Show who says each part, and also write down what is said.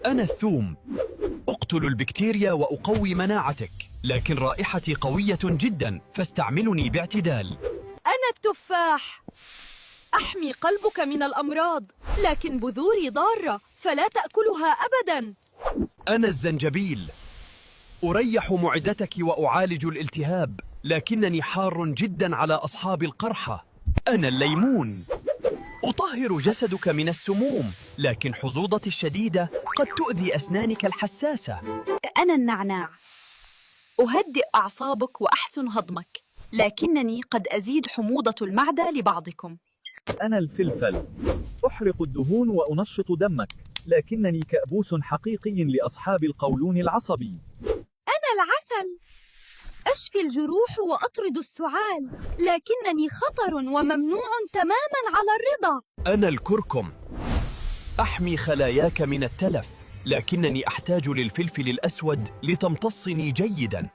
Speaker 1: أنا الثوم، أقتل البكتيريا وأقوي مناعتك، لكن رائحتي قوية جدا فاستعملني باعتدال.
Speaker 2: أنا التفاح، أحمي قلبك من الأمراض، لكن بذوري ضارة فلا تأكلها أبداً.
Speaker 1: أنا الزنجبيل، أريح معدتك وأعالج الالتهاب، لكنني حار جدا على أصحاب القرحة. أنا الليمون، أطهر جسدك من السموم، لكن حظوظتي الشديدة قد تؤذي أسنانك الحساسة.
Speaker 2: أنا النعناع، أهدئ أعصابك وأحسن هضمك، لكنني قد أزيد حموضة المعدة لبعضكم.
Speaker 3: أنا الفلفل، أحرق الدهون وأنشط دمك، لكنني كأبوس حقيقي لأصحاب القولون العصبي.
Speaker 2: أنا العسل، أشفي الجروح وأطرد السعال، لكنني خطر وممنوع تماماً على الرضا.
Speaker 1: أنا الكركم، أحمي خلاياك من التلف، لكنني أحتاج للفلفل الأسود لتمتصني جيداً.